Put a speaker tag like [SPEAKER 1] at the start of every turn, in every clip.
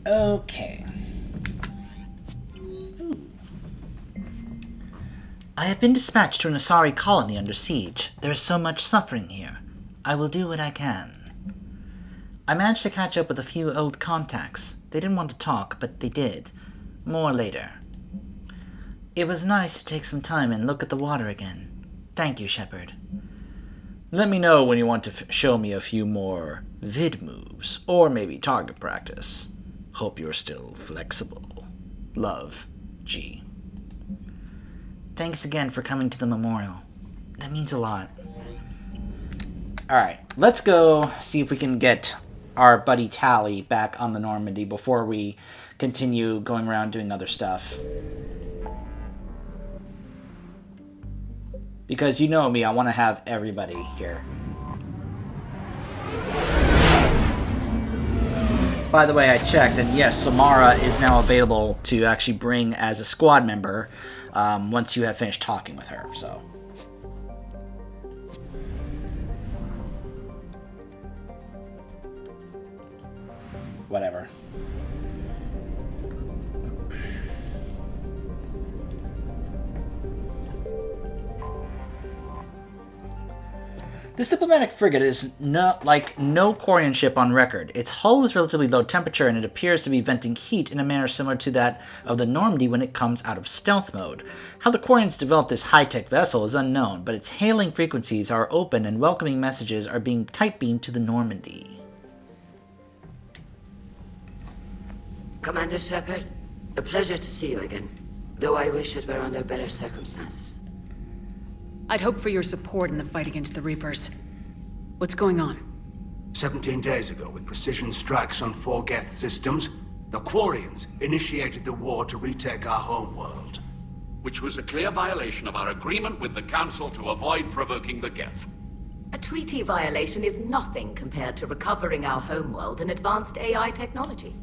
[SPEAKER 1] Okay. Ooh. I have been dispatched to an Asari colony under siege. There is so much suffering here. I will do what I can. I managed to catch up with a few old contacts. They didn't want to talk, but they did. More later. It was nice to take some time and look at the water again. Thank you, Shepard. Let me know when you want to show me a few more vid moves, or maybe target practice. Hope you're still flexible. Love, G. Thanks again for coming to the memorial. That means a lot. Alright, let's go see if we can get our buddy Tali back on the Normandy before we continue going around doing other stuff. Because you know me, I want to have everybody here. By the way, I checked, and yes, Samara is now available to actually bring as a squad member once you have finished talking with her, so... Whatever. This diplomatic frigate is like no Quarian ship on record. Its hull is relatively low temperature, and it appears to be venting heat in a manner similar to that of the Normandy when it comes out of stealth mode. How the Quarians developed this high-tech vessel is unknown, but its hailing frequencies are open and welcoming messages are being type-beamed to the Normandy.
[SPEAKER 2] Commander Shepard, a pleasure to see you again, though I wish it were under better circumstances.
[SPEAKER 3] I'd hope for your support in the fight against the Reapers. What's going on?
[SPEAKER 4] 17 days ago, with precision strikes on 4 Geth systems, the Quarians initiated the war to retake our homeworld.
[SPEAKER 5] Which was a clear violation of our agreement with the Council to avoid provoking the Geth.
[SPEAKER 6] A treaty violation is nothing compared to recovering our homeworld and advanced AI technology.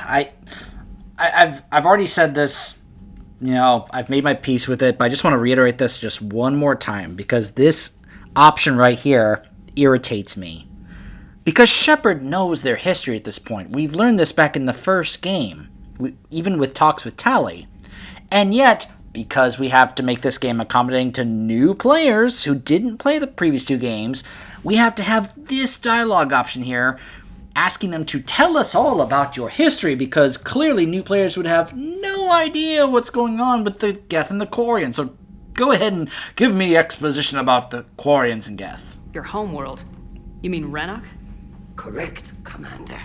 [SPEAKER 1] I've already said this. You know, I've made my peace with it, but I just want to reiterate this just one more time, because this option right here irritates me. Because Shepard knows their history at this point. We've learned this back in the first game, even with talks with Tali. And yet, because we have to make this game accommodating to new players who didn't play the previous 2 games, we have to have this dialogue option here, asking them to tell us all about your history, because clearly new players would have no idea what's going on with the Geth and the Quarians. So go ahead and give me exposition about the Quarians and Geth.
[SPEAKER 3] Your homeworld? You mean Renok?
[SPEAKER 2] Correct, Commander.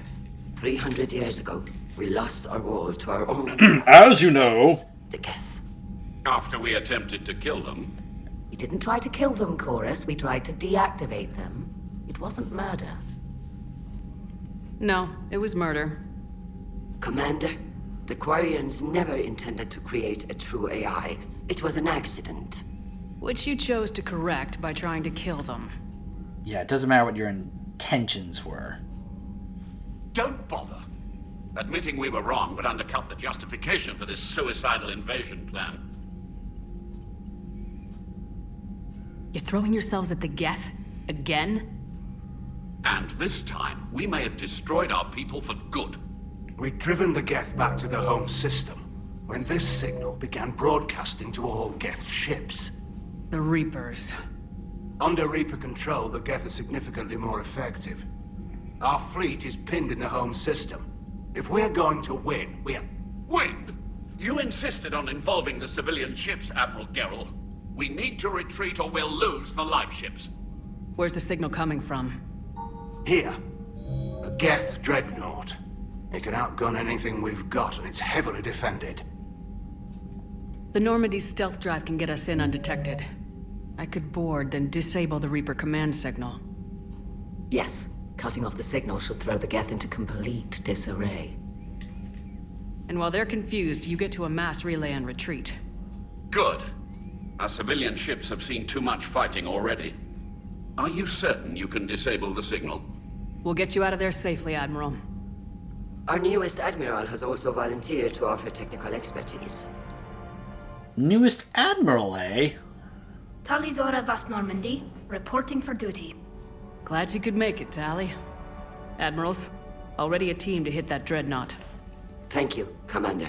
[SPEAKER 2] 300 years ago, we lost our world to our own...
[SPEAKER 1] As you know...
[SPEAKER 2] the Geth.
[SPEAKER 5] After we attempted to kill them.
[SPEAKER 6] We didn't try to kill them, Chorus. We tried to deactivate them. It wasn't murder.
[SPEAKER 3] No, it was murder.
[SPEAKER 2] Commander, the Quarians never intended to create a true AI. It was an accident.
[SPEAKER 3] Which you chose to correct by trying to kill them.
[SPEAKER 1] Yeah, it doesn't matter what your intentions were.
[SPEAKER 5] Don't bother. Admitting we were wrong would undercut the justification for this suicidal invasion plan.
[SPEAKER 3] You're throwing yourselves at the Geth? Again?
[SPEAKER 5] And this time, we may have destroyed our people for good.
[SPEAKER 4] We'd driven the Geth back to the home system, when this signal began broadcasting to all Geth ships.
[SPEAKER 3] The Reapers.
[SPEAKER 4] Under Reaper control, the Geth are significantly more effective. Our fleet is pinned in the home system. If we're going to win, we're...
[SPEAKER 5] Win? You insisted on involving the civilian ships, Admiral Gerrel. We need to retreat or we'll lose the live ships.
[SPEAKER 3] Where's the signal coming from?
[SPEAKER 4] Here. A Geth dreadnought. It can outgun anything we've got, and it's heavily defended.
[SPEAKER 3] The Normandy's stealth drive can get us in undetected. I could board, then disable the Reaper command signal.
[SPEAKER 6] Yes, cutting off the signal should throw the Geth into complete disarray.
[SPEAKER 3] And while they're confused, you get to a mass relay and retreat.
[SPEAKER 5] Good. Our civilian ships have seen too much fighting already. Are you certain you can disable the signal?
[SPEAKER 3] We'll get you out of there safely, Admiral.
[SPEAKER 2] Our newest Admiral has also volunteered to offer technical expertise.
[SPEAKER 1] Newest Admiral, eh?
[SPEAKER 7] Tali Zora Vast Normandy, reporting for duty.
[SPEAKER 3] Glad you could make it, Tali. Admirals, Already a team to hit that dreadnought.
[SPEAKER 2] Thank you, Commander.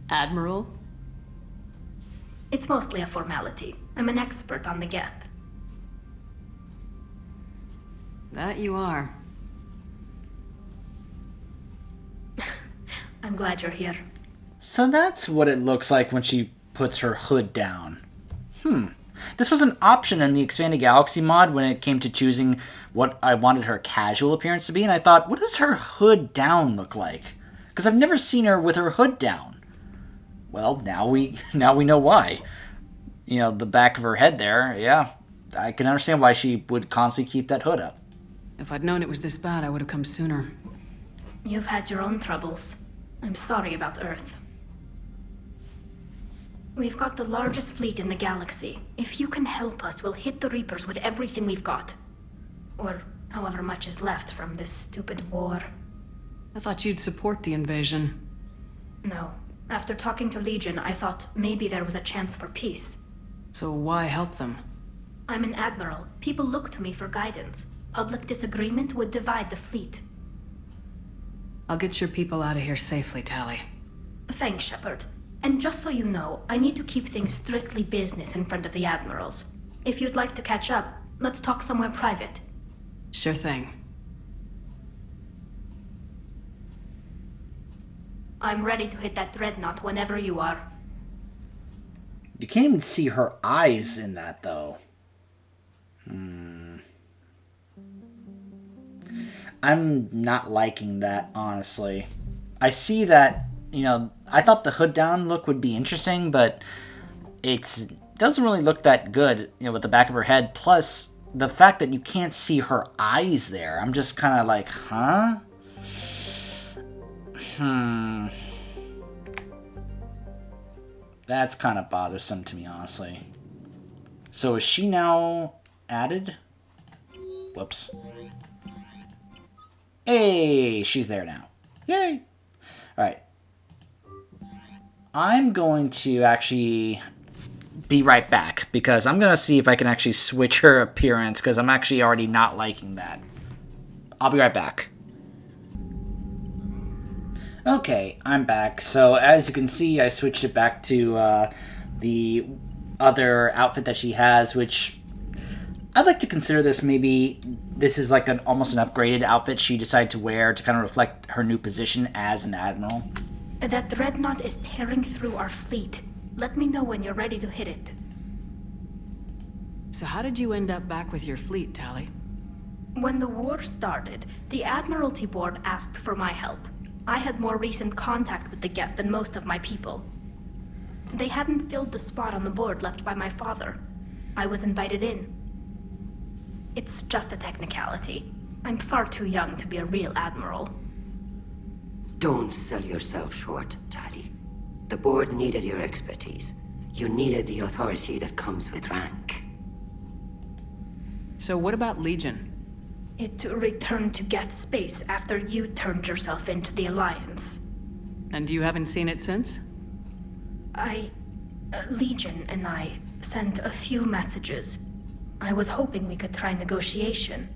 [SPEAKER 3] Admiral?
[SPEAKER 7] It's mostly a formality. I'm an expert on the Geth.
[SPEAKER 3] That you are.
[SPEAKER 7] I'm glad you're here.
[SPEAKER 1] So that's what it looks like when she puts her hood down. This was an option in the Expanded Galaxy mod when it came to choosing what I wanted her casual appearance to be, and I thought, what does her hood down look like? Because I've never seen her with her hood down. Well, now we know why. You know, the back of her head there, yeah. I can understand why she would constantly keep that hood up.
[SPEAKER 3] If I'd known it was this bad, I would have come sooner.
[SPEAKER 7] You've had your own troubles. I'm sorry about Earth. We've got the largest fleet in the galaxy. If you can help us, we'll hit the Reapers with everything we've got. Or however much is left from this stupid war.
[SPEAKER 3] I thought you'd support the invasion.
[SPEAKER 7] No. After talking to Legion, I thought maybe there was a chance for peace.
[SPEAKER 3] So why help them?
[SPEAKER 7] I'm an Admiral. People look to me for guidance. Public disagreement would divide the fleet.
[SPEAKER 3] I'll get your people out of here safely, Tali.
[SPEAKER 7] Thanks, Shepard. And just so you know, I need to keep things strictly business in front of the Admirals. If you'd like to catch up, let's talk somewhere private.
[SPEAKER 3] Sure thing.
[SPEAKER 7] I'm ready to hit that dreadnought whenever you are.
[SPEAKER 1] You can't even see her eyes in that, though. I'm not liking that, honestly. I see that, you know, I thought the hood down look would be interesting, but it doesn't really look that good, you know, with the back of her head. Plus, the fact that you can't see her eyes there, I'm just kind of like, huh? That's kind of bothersome to me, honestly. So is she now added? Whoops. Hey, she's there now. Yay! Alright. I'm going to actually be right back, because I'm going to see if I can actually switch her appearance, because I'm actually already not liking that. I'll be right back. Okay, I'm back. So as you can see, I switched it back to the other outfit that she has, which I'd like to consider this this is like almost an upgraded outfit she decided to wear to kind of reflect her new position as an admiral.
[SPEAKER 7] That dreadnought is tearing through our fleet. Let me know when you're ready to hit it.
[SPEAKER 3] So how did you end up back with your fleet, Tali?
[SPEAKER 7] When the war started, the Admiralty Board asked for my help. I had more recent contact with the Geth than most of my people. They hadn't filled the spot on the board left by my father. I was invited in. It's just a technicality. I'm far too young to be a real admiral.
[SPEAKER 2] Don't sell yourself short, Tali. The board needed your expertise. You needed the authority that comes with rank.
[SPEAKER 3] So what about Legion?
[SPEAKER 7] It returned to Geth space after you turned yourself into the Alliance.
[SPEAKER 3] And you haven't seen it since?
[SPEAKER 7] Legion and I sent a few messages. I was hoping we could try negotiation.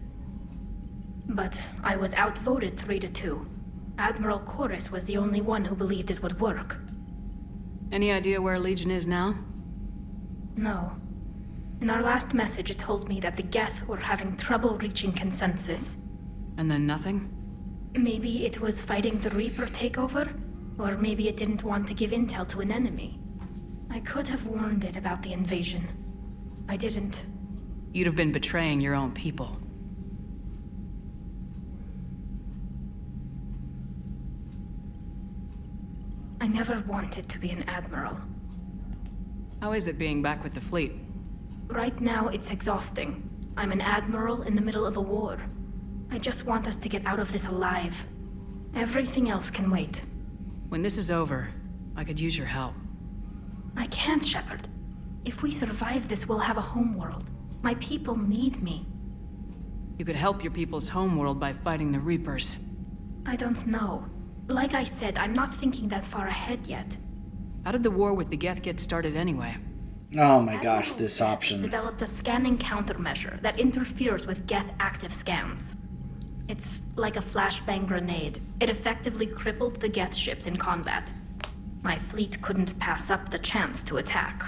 [SPEAKER 7] But I was outvoted 3-2. Admiral Chorus was the only one who believed it would work.
[SPEAKER 3] Any idea where Legion is now?
[SPEAKER 7] No. In our last message, it told me that the Geth were having trouble reaching consensus.
[SPEAKER 3] And then nothing?
[SPEAKER 7] Maybe it was fighting the Reaper takeover? Or maybe it didn't want to give intel to an enemy. I could have warned it about the invasion. I didn't.
[SPEAKER 3] You'd have been betraying your own people.
[SPEAKER 7] I never wanted to be an admiral.
[SPEAKER 3] How is it being back with the fleet?
[SPEAKER 7] Right now, it's exhausting. I'm an admiral in the middle of a war. I just want us to get out of this alive. Everything else can wait.
[SPEAKER 3] When this is over, I could use your help.
[SPEAKER 7] I can't, Shepard. If we survive this, we'll have a homeworld. My people need me.
[SPEAKER 3] You could help your people's homeworld by fighting the Reapers.
[SPEAKER 7] I don't know. Like I said, I'm not thinking that far ahead yet.
[SPEAKER 3] How did the war with the Geth get started anyway?
[SPEAKER 1] Oh my gosh,
[SPEAKER 7] Admiral
[SPEAKER 1] this
[SPEAKER 7] Geth
[SPEAKER 1] option.
[SPEAKER 7] developed a scanning countermeasure that interferes with Geth active scans. It's like a flashbang grenade. It effectively crippled the Geth ships in combat. My fleet couldn't pass up the chance to attack.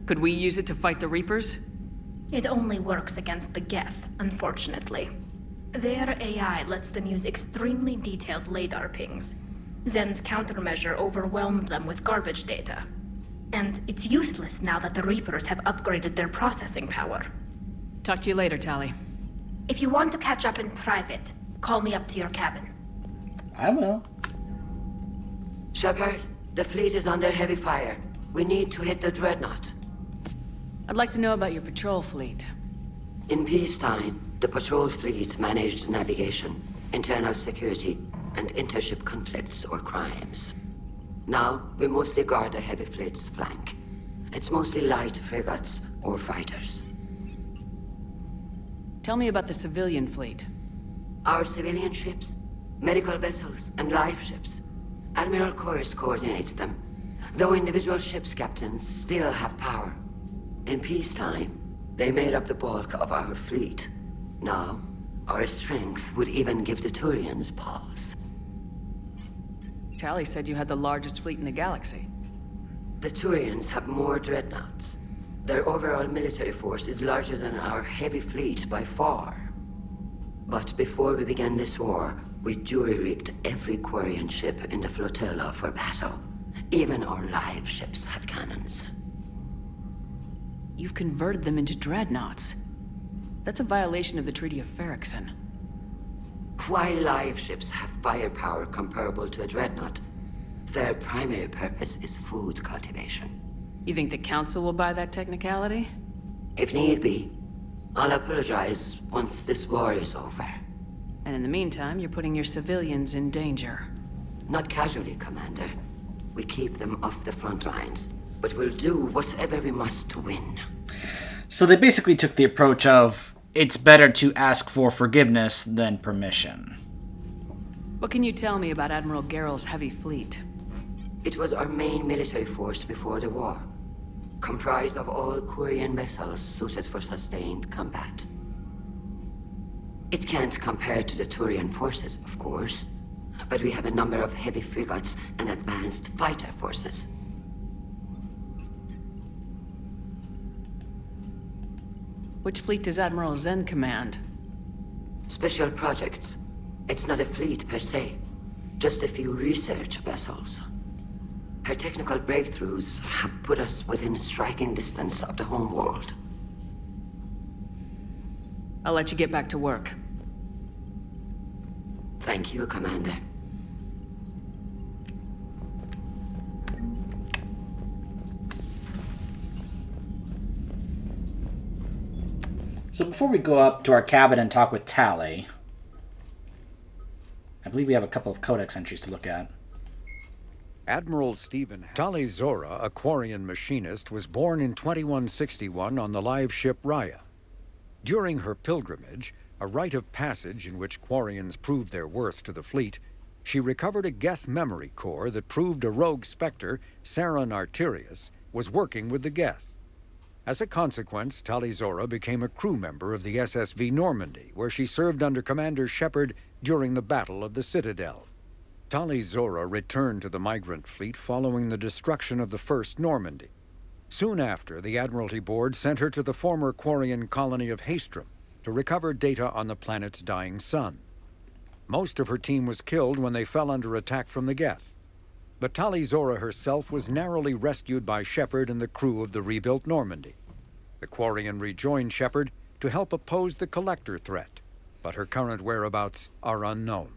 [SPEAKER 3] Could we use it to fight the Reapers?
[SPEAKER 7] It only works against the Geth, unfortunately. Their AI lets them use extremely detailed LADAR pings. Zen's countermeasure overwhelmed them with garbage data. And it's useless now that the Reapers have upgraded their processing power.
[SPEAKER 3] Talk to you later, Tali.
[SPEAKER 7] If you want to catch up in private, call me up to your cabin.
[SPEAKER 1] I will.
[SPEAKER 2] Shepard, the fleet is under heavy fire. We need to hit the dreadnought.
[SPEAKER 3] I'd like to know about your patrol fleet.
[SPEAKER 2] In peacetime, the patrol fleet managed navigation, internal security, and intership conflicts or crimes. Now, we mostly guard the heavy fleet's flank. It's mostly light frigates or fighters.
[SPEAKER 3] Tell me about the civilian fleet.
[SPEAKER 2] Our civilian ships, medical vessels, and life ships. Admiral Chorus coordinates them, though individual ships' captains still have power. In peacetime, they made up the bulk of our fleet. Now, our strength would even give the Turians pause.
[SPEAKER 3] Tali said you had the largest fleet in the galaxy.
[SPEAKER 2] The Turians have more dreadnoughts. Their overall military force is larger than our heavy fleet by far. But before we began this war, we jury-rigged every Quarian ship in the flotilla for battle. Even our live ships have cannons.
[SPEAKER 3] You've converted them into dreadnoughts. That's a violation of the Treaty of Ferrixon.
[SPEAKER 2] While live ships have firepower comparable to a dreadnought, their primary purpose is food cultivation.
[SPEAKER 3] You think the Council will buy that technicality?
[SPEAKER 2] If need be, I'll apologize once this war is over.
[SPEAKER 3] And in the meantime, you're putting your civilians in danger.
[SPEAKER 2] Not casually, Commander. We keep them off the front lines, but we'll do whatever we must to win.
[SPEAKER 1] So they basically took the approach of, it's better to ask for forgiveness than permission.
[SPEAKER 3] What can you tell me about Admiral Geral's heavy fleet?
[SPEAKER 2] It was our main military force before the war, comprised of all Quarian vessels suited for sustained combat. It can't compare to the Turian forces, of course, but we have a number of heavy frigates and advanced fighter forces.
[SPEAKER 3] Which fleet does Admiral Zen command?
[SPEAKER 2] Special projects. It's not a fleet per se, just a few research vessels. Her technical breakthroughs have put us within striking distance of the home world.
[SPEAKER 3] I'll let you get back to work.
[SPEAKER 2] Thank you, Commander.
[SPEAKER 1] So before we go up to our cabin and talk with Tali, I believe we have a couple of codex entries to look at.
[SPEAKER 8] Admiral Stephen Tali Zora, a Quarian machinist, was born in 2161 on the live ship Raya. During her pilgrimage, a rite of passage in which Quarians proved their worth to the fleet, she recovered a Geth memory core that proved a rogue Spectre, Saron Arterius, was working with the Geth. As a consequence, Tali Zora became a crew member of the SSV Normandy, where she served under Commander Shepard during the Battle of the Citadel. Tali Zora returned to the migrant fleet following the destruction of the First Normandy. Soon after, the Admiralty Board sent her to the former Quarian colony of Haestrom to recover data on the planet's dying sun. Most of her team was killed when they fell under attack from the Geth. But Tali Zora herself was narrowly rescued by Shepard and the crew of the rebuilt Normandy. The Quarian rejoined Shepard to help oppose the Collector threat, but her current whereabouts are unknown.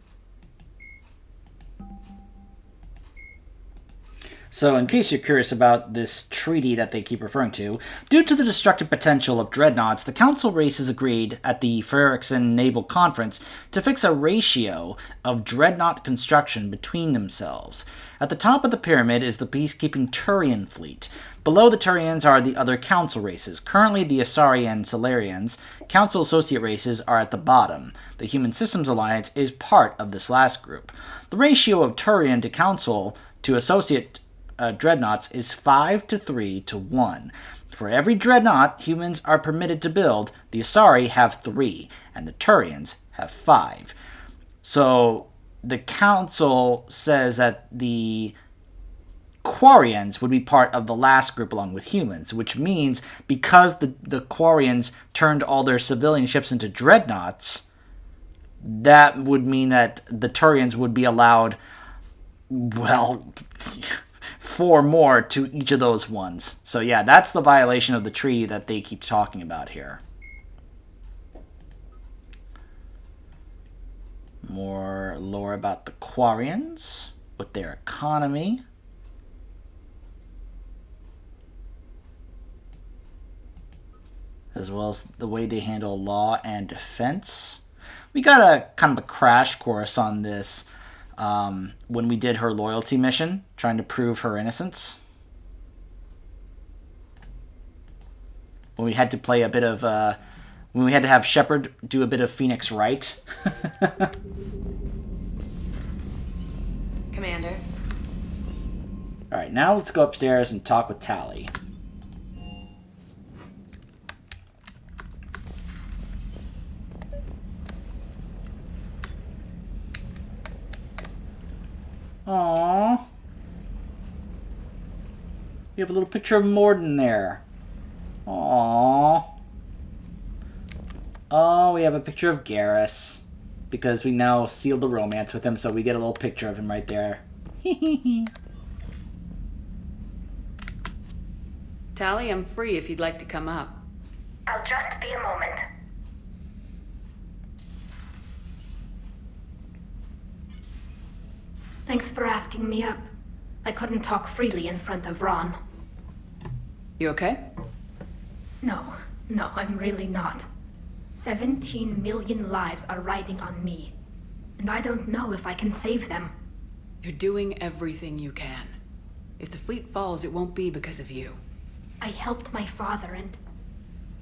[SPEAKER 1] So, in case you're curious about this treaty that they keep referring to, due to the destructive potential of dreadnoughts, the Council races agreed at the Ferrixon Naval Conference to fix a ratio of dreadnought construction between themselves. At the top of the pyramid is the peacekeeping Turian fleet. Below the Turians are the other Council races. Currently, the Asari and Solarians, Council associate races, are at the bottom. The Human Systems Alliance is part of this last group. The ratio of Turian to Council to associate dreadnoughts is 5 to 3 to 1. For every dreadnought humans are permitted to build, the Asari have 3, and the Turians have 5. So the council says that the Quarians would be part of the last group along with humans, which means because the Quarians turned all their civilian ships into dreadnoughts, that would mean that the Turians would be allowed, well, 4 more to each of those ones. So yeah, that's the violation of the treaty that they keep talking about here. More lore about the Quarians with their economy. As well as the way they handle law and defense. We got a kind of a crash course on this when we did her loyalty mission, trying to prove her innocence. When we had to play a bit of, when we had to have Shepard do a bit of Phoenix Wright.
[SPEAKER 9] Commander.
[SPEAKER 1] Alright, now let's go upstairs and talk with Tali. Aww. We have a little picture of Morden there. Aww. Oh, we have a picture of Garrus. Because we now sealed the romance with him, so we get a little picture of him right there.
[SPEAKER 3] Tali, I'm free if you'd like to come up.
[SPEAKER 7] I'll just be a moment. Thanks for asking me up. I couldn't talk freely in front of Ron.
[SPEAKER 3] You okay?
[SPEAKER 7] No, I'm really not. 17 million lives are riding on me. And I don't know if I can save them.
[SPEAKER 3] You're doing everything you can. If the fleet falls, it won't be because of you.
[SPEAKER 7] I helped my father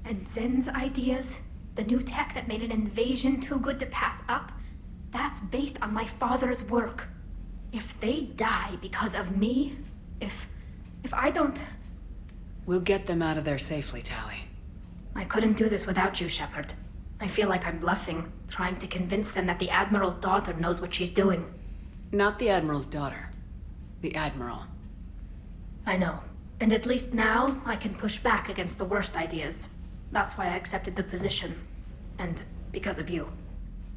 [SPEAKER 7] and Zen's ideas, the new tech that made an invasion too good to pass up, that's based on my father's work. If they die because of me, if I don't...
[SPEAKER 3] We'll get them out of there safely, Tali.
[SPEAKER 7] I couldn't do this without you, Shepard. I feel like I'm bluffing, trying to convince them that the Admiral's daughter knows what she's doing.
[SPEAKER 3] Not the Admiral's daughter. The Admiral.
[SPEAKER 7] I know. And at least now, I can push back against the worst ideas. That's why I accepted the position. And because of you.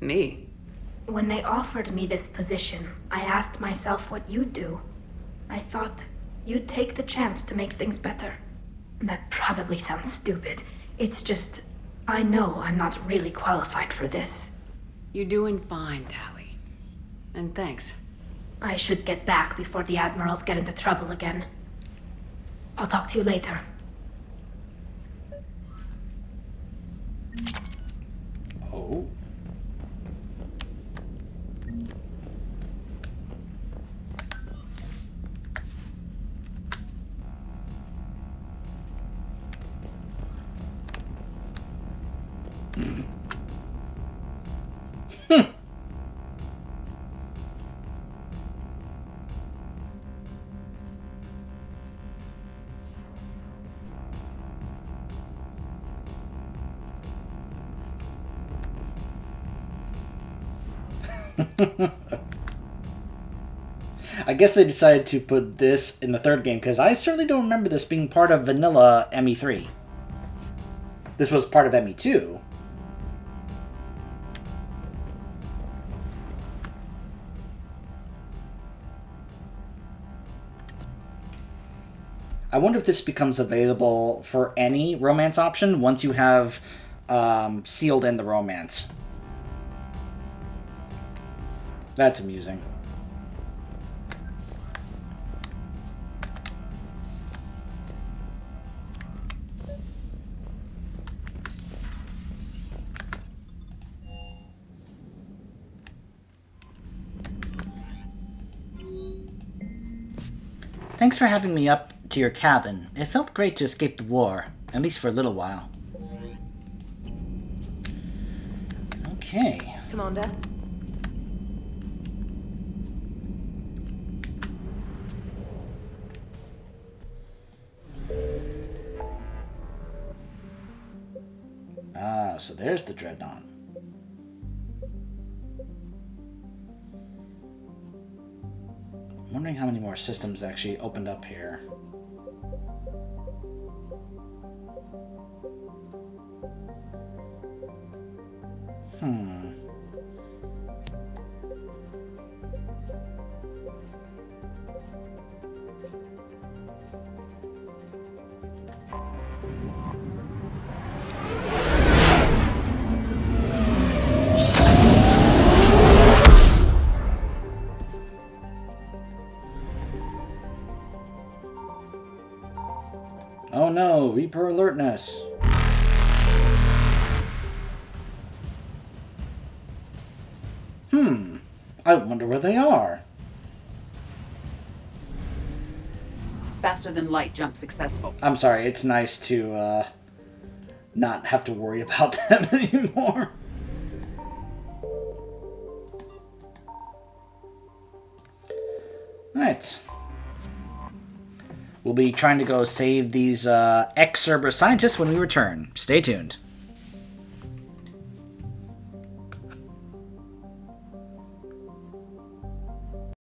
[SPEAKER 3] Me?
[SPEAKER 7] When they offered me this position, I asked myself what you'd do. I thought you'd take the chance to make things better. That probably sounds stupid. It's just, I know I'm not really qualified for this.
[SPEAKER 3] You're doing fine, Tali. And thanks.
[SPEAKER 7] I should get back before the Admirals get into trouble again. I'll talk to you later.
[SPEAKER 1] Oh. I guess they decided to put this in the third game, because I certainly don't remember this being part of vanilla ME3. This was part of ME2. I wonder if this becomes available for any romance option once you have sealed in the romance. That's amusing. Thanks for having me up to your cabin. It felt great to escape the war, at least for a little while. Okay.
[SPEAKER 9] Commander.
[SPEAKER 1] Ah, so there's the Dreadnought. I'm wondering how many more systems actually opened up here. Oh no, Reaper alertness. I wonder where they are.
[SPEAKER 9] Faster than light jump successful.
[SPEAKER 1] I'm sorry, it's nice to not have to worry about them anymore. Alright. We'll be trying to go save these ex-Cerberus scientists when we return. Stay tuned.